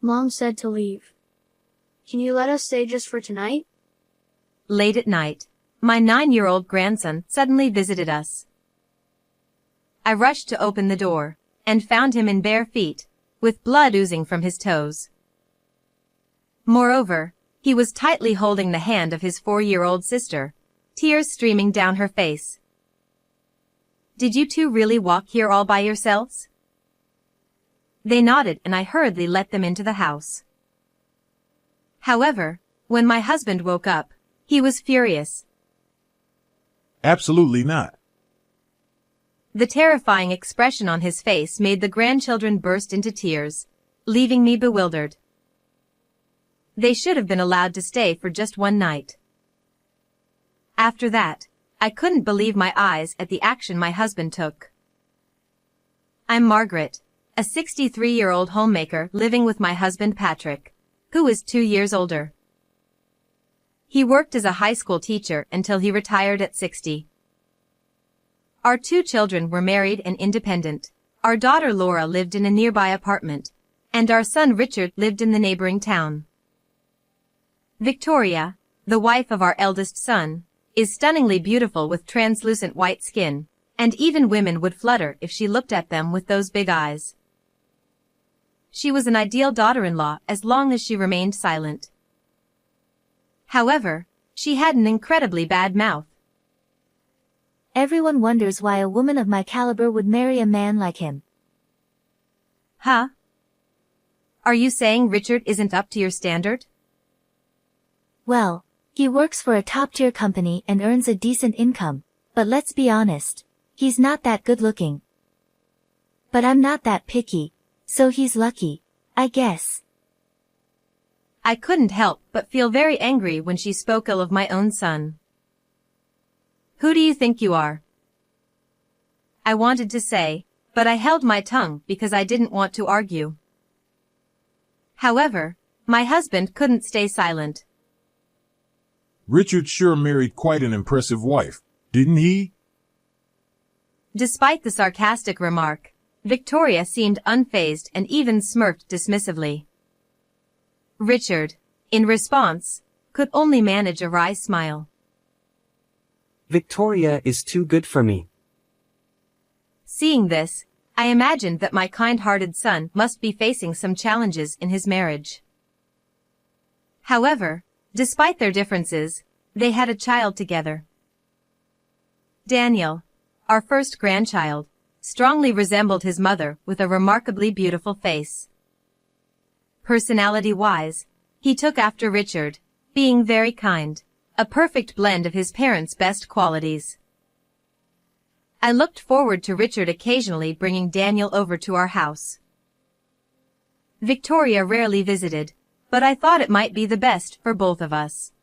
Mom said to leave. Can you let us stay just for tonight? Late at night, my 9-year-old grandson suddenly visited us. I rushed to open the door, and found him in bare feet, with blood oozing from his toes. Moreover, he was tightly holding the hand of his 4-year-old sister, tears streaming down her face. "Did you two really walk here all by yourselves?" They nodded, and I hurriedly let them into the house. However, when my husband woke up, he was furious. Absolutely not. The terrifying expression on his face made the grandchildren burst into tears, leaving me bewildered. They should have been allowed to stay for just one night. After that, I couldn't believe my eyes at the action my husband took. I'm Margaret, a 63-year-old homemaker living with my husband Patrick, who is 2 years older. He worked as a high school teacher until he retired at 60. Our 2 children were married and independent. Our daughter Laura lived in a nearby apartment, and our son Richard lived in the neighboring town. Victoria, the wife of our eldest son, is stunningly beautiful with translucent white skin, and even women would flutter if she looked at them with those big eyes. She was an ideal daughter-in-law as long as she remained silent. However, she had an incredibly bad mouth. Everyone wonders why a woman of my caliber would marry a man like him. Huh? Are you saying Richard isn't up to your standard? Well, he works for a top-tier company and earns a decent income, but let's be honest, he's not that good-looking. But I'm not that picky, so he's lucky, I guess. I couldn't help but feel very angry when she spoke ill of my own son. Who do you think you are? I wanted to say, but I held my tongue because I didn't want to argue. However, my husband couldn't stay silent. Richard sure married quite an impressive wife, didn't he? Despite the sarcastic remark, Victoria seemed unfazed and even smirked dismissively. Richard, in response, could only manage a wry smile. Victoria is too good for me. Seeing this, I imagined that my kind-hearted son must be facing some challenges in his marriage. However, despite their differences, they had a child together. Daniel, our first grandchild, strongly resembled his mother with a remarkably beautiful face. Personality-wise, he took after Richard, being very kind, a perfect blend of his parents' best qualities. I looked forward to Richard occasionally bringing Daniel over to our house. Victoria rarely visited, but I thought it might be the best for both of us.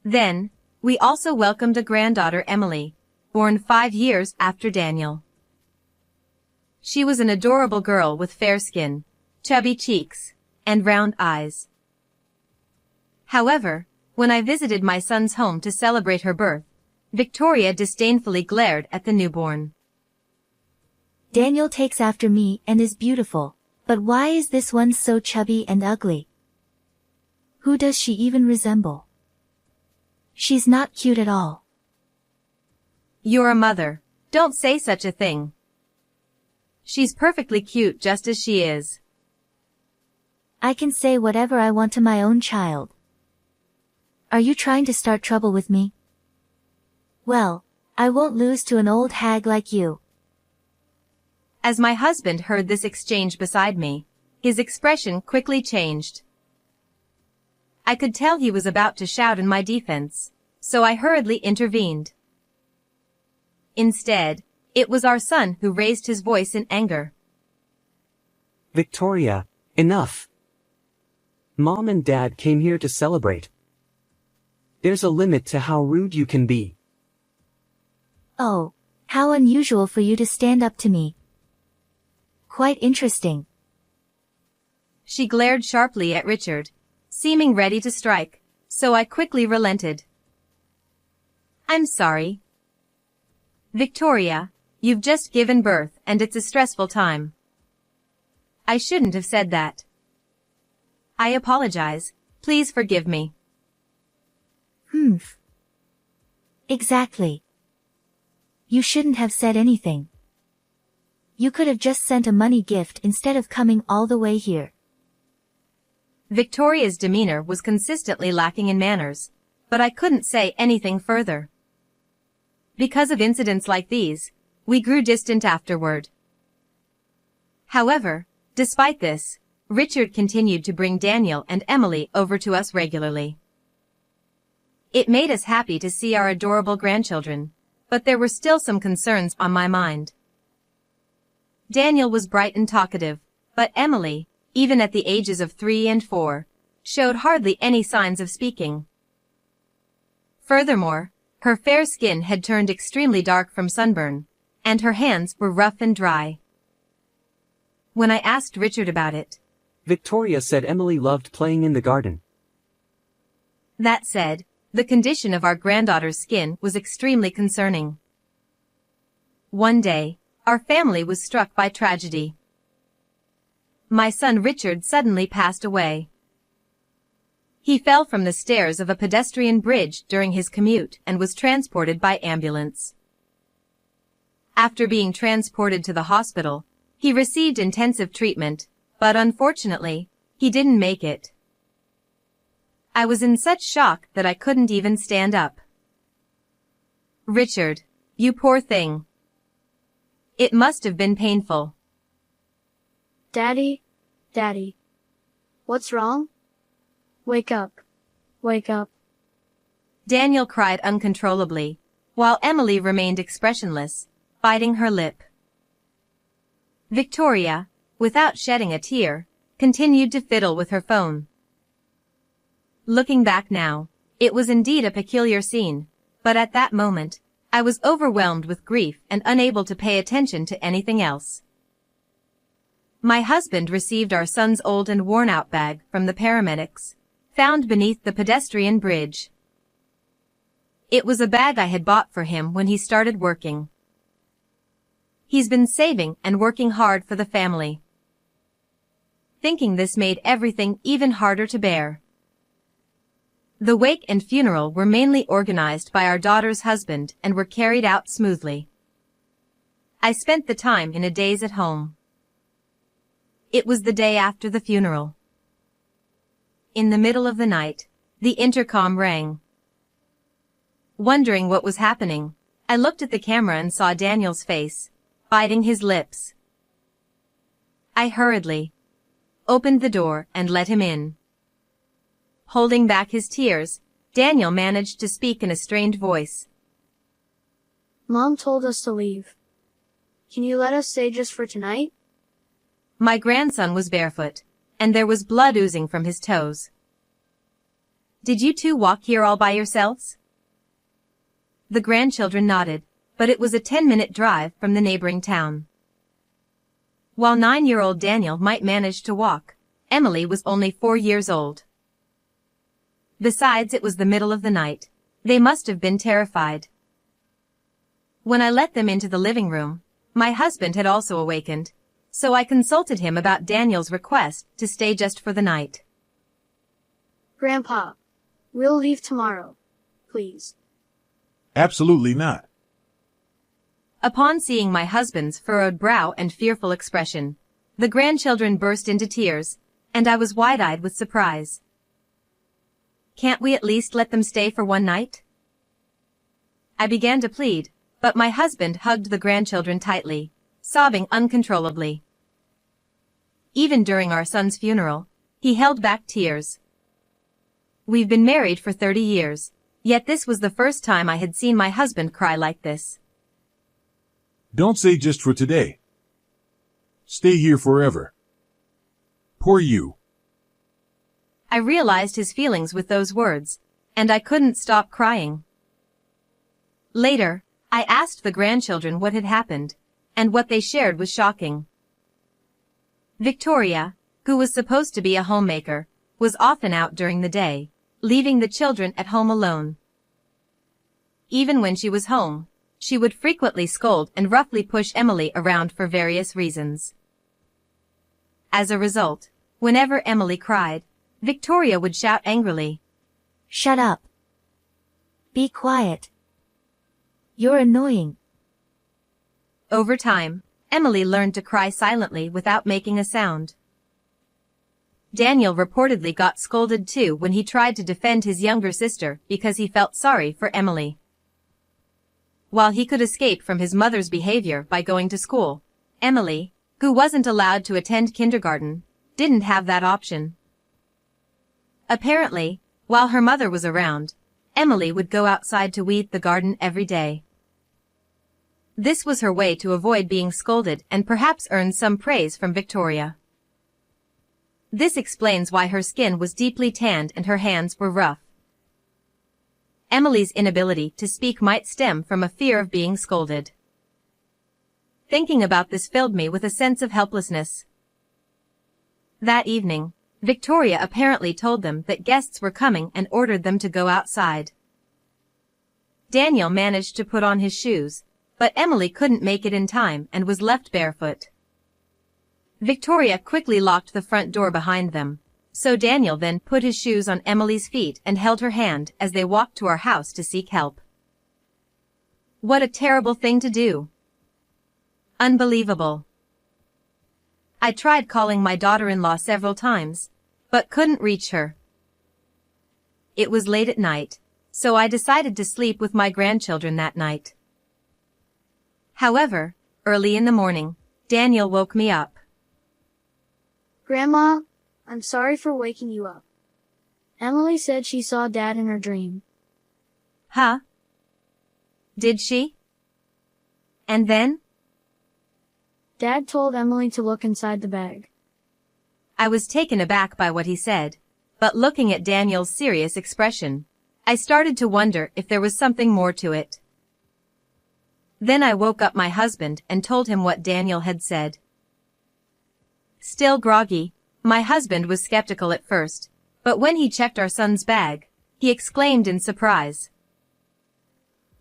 Then, we also welcomed a granddaughter, Emily, born 5 years after Daniel. She was an adorable girl with fair skin, chubby cheeks, and round eyes. However, when I visited my son's home to celebrate her birth, Victoria disdainfully glared at the newborn. Daniel takes after me and is beautiful, but why is this one so chubby and ugly? Who does she even resemble? She's not cute at all. You're a mother. Don't say such a thing. She's perfectly cute just as she is. I can say whatever I want to my own child. Are you trying to start trouble with me? Well, I won't lose to an old hag like you. As my husband heard this exchange beside me, his expression quickly changed. I could tell he was about to shout in my defense, so I hurriedly intervened. Instead, it was our son who raised his voice in anger. Victoria, enough. Mom and Dad came here to celebrate. There's a limit to how rude you can be. Oh, how unusual for you to stand up to me. Quite interesting. She glared sharply at Richard, seeming ready to strike, so I quickly relented. I'm sorry. Victoria, you've just given birth and it's a stressful time. I shouldn't have said that. I apologize. Please forgive me. Exactly. You shouldn't have said anything. You could have just sent a money gift instead of coming all the way here. Victoria's demeanor was consistently lacking in manners, but I couldn't say anything further. Because of incidents like these, we grew distant afterward. However, despite this, Richard continued to bring Daniel and Emily over to us regularly. It made us happy to see our adorable grandchildren, but there were still some concerns on my mind. Daniel was bright and talkative, but Emily, even at the ages of 3 and 4, showed hardly any signs of speaking. Furthermore, her fair skin had turned extremely dark from sunburn, and her hands were rough and dry. When I asked Richard about it, Victoria said Emily loved playing in the garden. That said, the condition of our granddaughter's skin was extremely concerning. One day, our family was struck by tragedy. My son Richard suddenly passed away. He fell from the stairs of a pedestrian bridge during his commute and was transported by ambulance. After being transported to the hospital, he received intensive treatment, but unfortunately, he didn't make it. I was in such shock that I couldn't even stand up. Richard, you poor thing. It must have been painful. Daddy, Daddy. What's wrong? Wake up. Wake up. Daniel cried uncontrollably, while Emily remained expressionless, biting her lip. Victoria, without shedding a tear, continued to fiddle with her phone. Looking back now, it was indeed a peculiar scene, but at that moment, I was overwhelmed with grief and unable to pay attention to anything else. My husband received our son's old and worn-out bag from the paramedics, found beneath the pedestrian bridge. It was a bag I had bought for him when he started working. He's been saving and working hard for the family. Thinking this made everything even harder to bear. The wake and funeral were mainly organized by our daughter's husband and were carried out smoothly. I spent the time in a daze at home. It was the day after the funeral. In the middle of the night, the intercom rang. Wondering what was happening, I looked at the camera and saw Daniel's face, biting his lips. I hurriedly opened the door and let him in. Holding back his tears, Daniel managed to speak in a strained voice. Mom told us to leave. Can you let us stay just for tonight? My grandson was barefoot, and there was blood oozing from his toes. Did you two walk here all by yourselves? The grandchildren nodded, but it was a 10-minute drive from the neighboring town. While 9-year-old Daniel might manage to walk, Emily was only 4 years old. Besides, it was the middle of the night. They must have been terrified. When I let them into the living room, my husband had also awakened, so I consulted him about Daniel's request to stay just for the night. Grandpa, we'll leave tomorrow, please. Absolutely not. Upon seeing my husband's furrowed brow and fearful expression, the grandchildren burst into tears, and I was wide-eyed with surprise. Can't we at least let them stay for one night? I began to plead, but my husband hugged the grandchildren tightly, sobbing uncontrollably. Even during our son's funeral, he held back tears. We've been married for 30 years, yet this was the first time I had seen my husband cry like this. Don't say just for today. Stay here forever. Poor you. I realized his feelings with those words, and I couldn't stop crying. Later, I asked the grandchildren what had happened, and what they shared was shocking. Victoria, who was supposed to be a homemaker, was often out during the day, leaving the children at home alone. Even when she was home, she would frequently scold and roughly push Emily around for various reasons. As a result, whenever Emily cried, Victoria would shout angrily. Shut up. Be quiet. You're annoying. Over time, Emily learned to cry silently without making a sound. Daniel reportedly got scolded too when he tried to defend his younger sister because he felt sorry for Emily. While he could escape from his mother's behavior by going to school, Emily, who wasn't allowed to attend kindergarten, didn't have that option. Apparently, while her mother was around, Emily would go outside to weed the garden every day. This was her way to avoid being scolded and perhaps earn some praise from Victoria. This explains why her skin was deeply tanned and her hands were rough. Emily's inability to speak might stem from a fear of being scolded. Thinking about this filled me with a sense of helplessness. That evening, Victoria apparently told them that guests were coming and ordered them to go outside. Daniel managed to put on his shoes, but Emily couldn't make it in time and was left barefoot. Victoria quickly locked the front door behind them, so Daniel then put his shoes on Emily's feet and held her hand as they walked to our house to seek help. What a terrible thing to do. Unbelievable. I tried calling my daughter-in-law several times, but couldn't reach her. It was late at night, so I decided to sleep with my grandchildren that night. However, early in the morning, Daniel woke me up. Grandma, I'm sorry for waking you up. Emily said she saw Dad in her dream. Huh? Did she? And then? Dad told Emily to look inside the bag. I was taken aback by what he said, but looking at Daniel's serious expression, I started to wonder if there was something more to it. Then I woke up my husband and told him what Daniel had said. Still groggy, my husband was skeptical at first, but when he checked our son's bag, he exclaimed in surprise.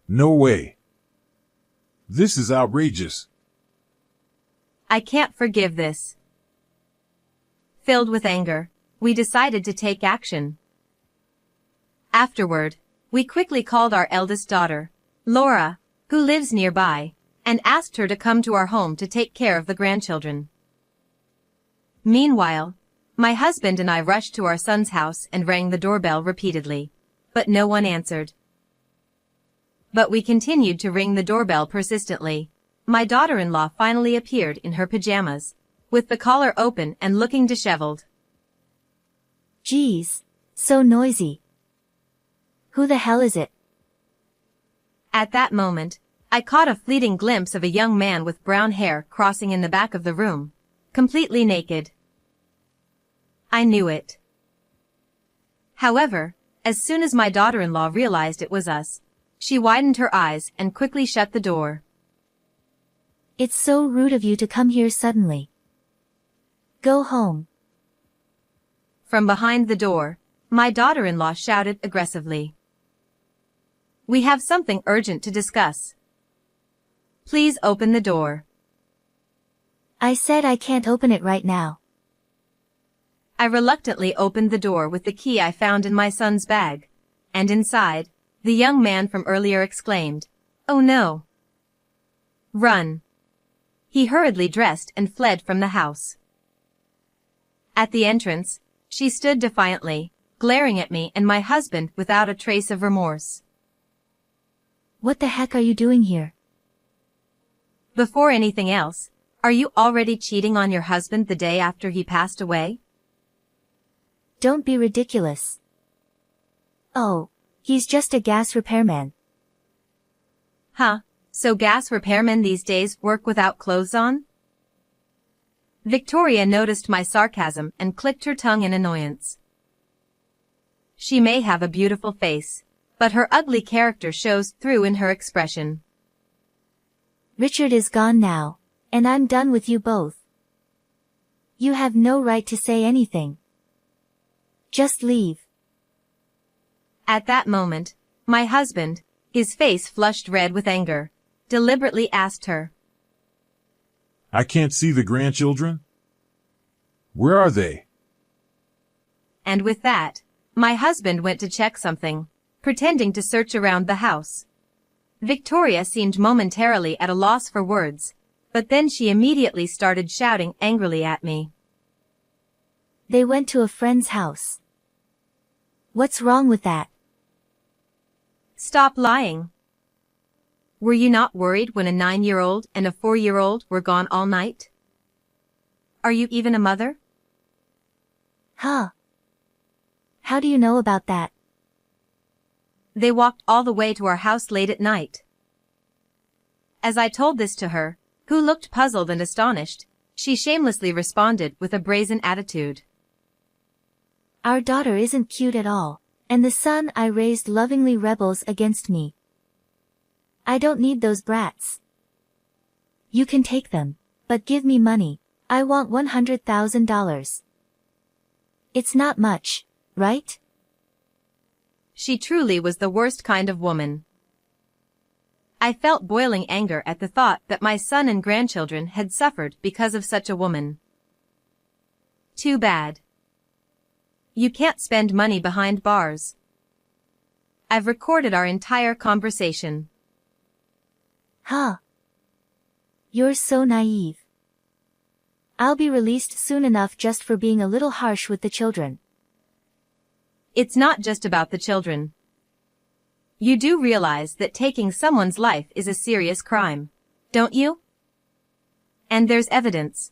No way. This is outrageous. I can't forgive this. Filled with anger, we decided to take action. Afterward, we quickly called our eldest daughter, Laura, who lives nearby, and asked her to come to our home to take care of the grandchildren. Meanwhile, my husband and I rushed to our son's house and rang the doorbell repeatedly, but no one answered. But we continued to ring the doorbell persistently. My daughter-in-law finally appeared in her pajamas, with the collar open and looking disheveled. Geez, so noisy. Who the hell is it? At that moment, I caught a fleeting glimpse of a young man with brown hair crossing in the back of the room, completely naked. I knew it. However, as soon as my daughter-in-law realized it was us, she widened her eyes and quickly shut the door. It's so rude of you to come here suddenly. Go home. From behind the door, my daughter-in-law shouted aggressively. We have something urgent to discuss. Please open the door. I said I can't open it right now. I reluctantly opened the door with the key I found in my son's bag, and inside, the young man from earlier exclaimed, "Oh no! Run!" He hurriedly dressed and fled from the house. At the entrance, she stood defiantly, glaring at me and my husband without a trace of remorse. What the heck are you doing here? Before anything else, are you already cheating on your husband the day after he passed away? Don't be ridiculous. Oh, he's just a gas repairman. Huh, so gas repairmen these days work without clothes on? Victoria noticed my sarcasm and clicked her tongue in annoyance. She may have a beautiful face, but her ugly character shows through in her expression. Richard is gone now, and I'm done with you both. You have no right to say anything. Just leave. At that moment, my husband, his face flushed red with anger, deliberately asked her, I can't see the grandchildren? Where are they? and with that, my husband went to check something, pretending to search around the house. Victoria seemed momentarily at a loss for words, but then she immediately started shouting angrily at me. They went to a friend's house. What's wrong with that? Stop lying. Were you not worried when a 9-year-old and a 4-year-old were gone all night? Are you even a mother? Huh. How do you know about that? They walked all the way to our house late at night. As I told this to her, who looked puzzled and astonished, she shamelessly responded with a brazen attitude. Our daughter isn't cute at all, and the son I raised lovingly rebels against me. I don't need those brats. You can take them, but give me money. I want $100,000. It's not much, right? She truly was the worst kind of woman. I felt boiling anger at the thought that my son and grandchildren had suffered because of such a woman. Too bad. You can't spend money behind bars. I've recorded our entire conversation. Huh. You're so naive. I'll be released soon enough just for being a little harsh with the children. It's not just about the children. You do realize that taking someone's life is a serious crime, don't you? And there's evidence.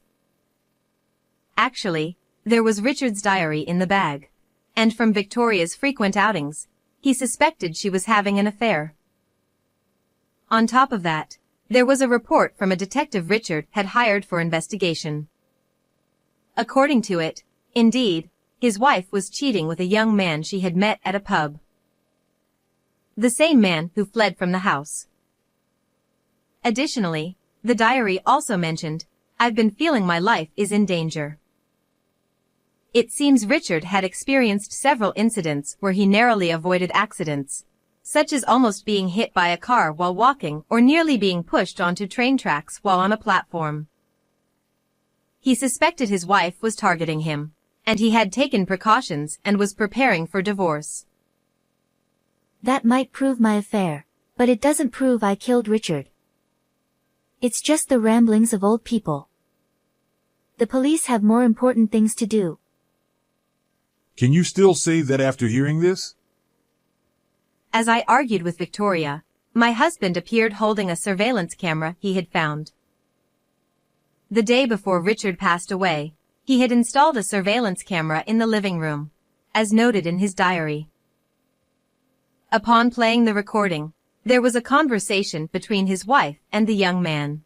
Actually, there was Richard's diary in the bag, and from Victoria's frequent outings, he suspected she was having an affair. On top of that, there was a report from a detective Richard had hired for investigation. According to it, indeed, his wife was cheating with a young man she had met at a pub. The same man who fled from the house. Additionally, the diary also mentioned, "I've been feeling my life is in danger." It seems Richard had experienced several incidents where he narrowly avoided accidents, such as almost being hit by a car while walking or nearly being pushed onto train tracks while on a platform. He suspected his wife was targeting him, and he had taken precautions and was preparing for divorce. That might prove my affair, but it doesn't prove I killed Richard. It's just the ramblings of old people. The police have more important things to do. Can you still say that after hearing this? As I argued with Victoria, my husband appeared holding a surveillance camera he had found. The day before Richard passed away, he had installed a surveillance camera in the living room, as noted in his diary. Upon playing the recording, there was a conversation between his wife and the young man.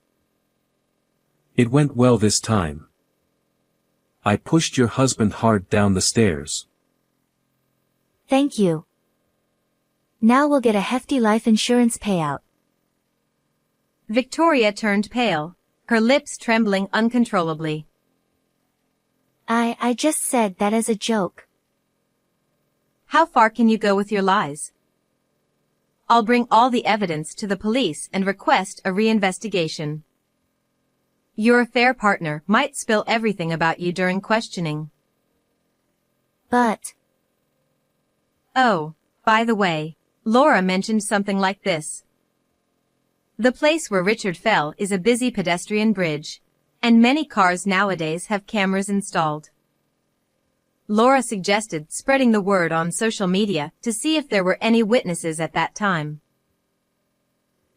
It went well this time. I pushed your husband hard down the stairs. Thank you. Now we'll get a hefty life insurance payout. Victoria turned pale, her lips trembling uncontrollably. I just said that as a joke. How far can you go with your lies? I'll bring all the evidence to the police and request a reinvestigation. Your affair partner might spill everything about you during questioning. But... Oh, by the way, Laura mentioned something like this. The place where Richard fell is a busy pedestrian bridge, and many cars nowadays have cameras installed. Laura suggested spreading the word on social media to see if there were any witnesses at that time.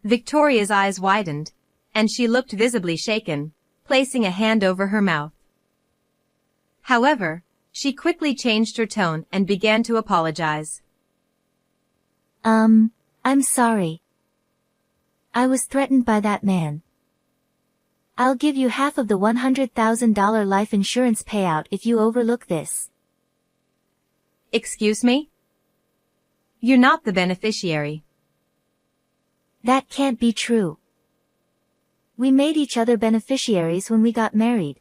Victoria's eyes widened, and she looked visibly shaken, placing a hand over her mouth. However, she quickly changed her tone and began to apologize. I'm sorry. I was threatened by that man. I'll give you half of the $100,000 life insurance payout if you overlook this. Excuse me? You're not the beneficiary. That can't be true. We made each other beneficiaries when we got married.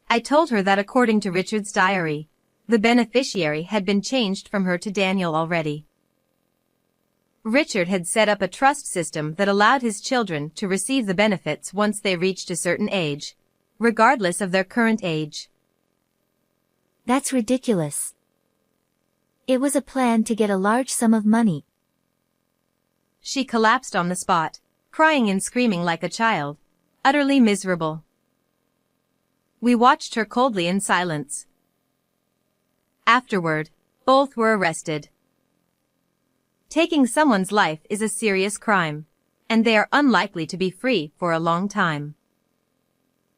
I told her that according to Richard's diary, the beneficiary had been changed from her to Daniel already. Richard had set up a trust system that allowed his children to receive the benefits once they reached a certain age, regardless of their current age. That's ridiculous. It was a plan to get a large sum of money. She collapsed on the spot, crying and screaming like a child, utterly miserable. We watched her coldly in silence. Afterward, both were arrested. Taking someone's life is a serious crime, and they are unlikely to be free for a long time.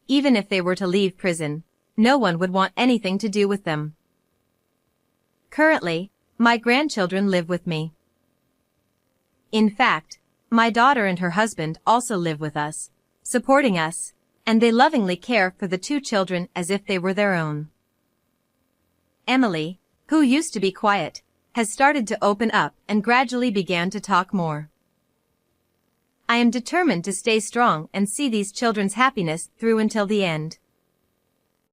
Even if they were to leave prison, no one would want anything to do with them. Currently, my grandchildren live with me. In fact, my daughter and her husband also live with us, supporting us, and they lovingly care for the two children as if they were their own. Emily, who used to be quiet, has started to open up and gradually began to talk more. I am determined to stay strong and see these children's happiness through until the end.